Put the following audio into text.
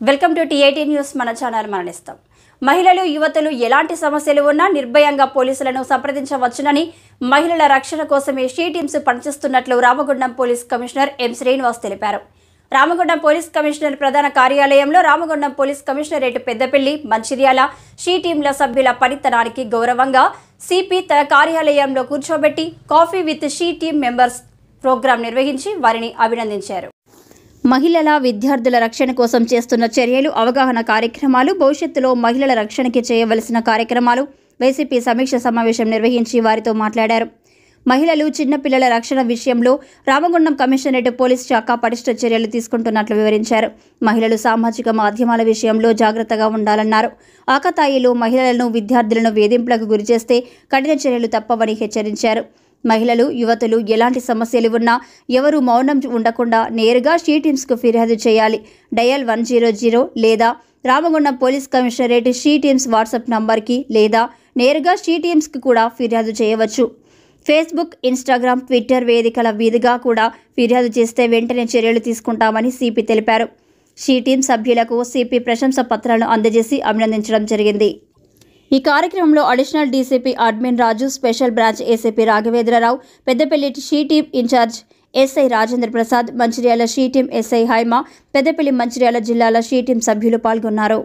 Welcome to టీ18 news. మన channel మరణిస్తాం. మహిళలు యువతులు ఎలాంటి సమస్యలు ఉన్నా నిర్భయంగా పోలీసులను సంప్రదించవచ్చునని, మహిళల రక్షణ కోసమే షీ టీమ్స్ పనిచేస్తున్నట్లు Ramagundam police commissioner M Srinivas తెలిపారు. రామగుండం పోలీస్ కమిషనర్ ప్రధాన కార్యాలయంలో Ramagundam police commissionerate Peddapalli, Mancherial she టీంల సభ్యుల పనితనానికి గౌరవంగా సిపి తన కార్యాలయంలో కూర్చోబెట్టి coffee with she team members programme నిర్వహించి వారిని అభినందించారు. మహిళల విద్యార్థుల రక్షణ కోసం చేస్తున్న చర్యలు, అవగాహన కార్యక్రమాలు, భవిష్యత్తులో మహిళల రక్షణకి చేయవలసిన కార్యక్రమాలు వైసీపీ సమీక్ష సమావేశం నిర్వహించి వారితో మాట్లాడారు. మహిళలు, చిన్నపిల్లల రక్షణ విషయంలో రామగుండం కమిషనరేట్ పోలీస్ శాఖ పటిష్ట చర్యలు తీసుకుంటున్నట్లు వివరించారు. మహిళలు సామాజిక మాధ్యమాల విషయంలో జాగ్రత్తగా ఉండాలన్నారు. ఆకతాయిలు మహిళలను, విద్యార్థులను వేధింపులకు గురిచేస్తే కఠిన చర్యలు తప్పవని హెచ్చరించారు. మహిళలు, యువతులు ఎలాంటి సమస్యలు ఉన్నా ఎవరూ మౌనం ఉండకుండా నేరుగా షీ టీమ్స్కు ఫిర్యాదు చేయాలి. డయల్ 100 లేదా Ramagundam police commissionerate she teams WhatsApp నంబర్కి లేదా నేరుగా షీ టీమ్స్కి కూడా ఫిర్యాదు చేయవచ్చు. ఫేస్బుక్, ఇన్స్టాగ్రామ్, ట్విట్టర్ వేదికల మీదుగా కూడా ఫిర్యాదు చేస్తే వెంటనే చర్యలు తీసుకుంటామని సిపి తెలిపారు. షీ టీమ్ సభ్యులకు సిపి ప్రశంసా పత్రాలను అందజేసి అభినందించడం జరిగింది. ఈ కార్యక్రమంలో additional DCP admin Raju, special branch ACP Raghavendra Rao, Peddapalli she team incharge SI Rajendra Prasad, Mancherial she team SI Haima, Peddapalli Mancherial జిల్లాల షీ టీమ్ సభ్యులు పాల్గొన్నారు.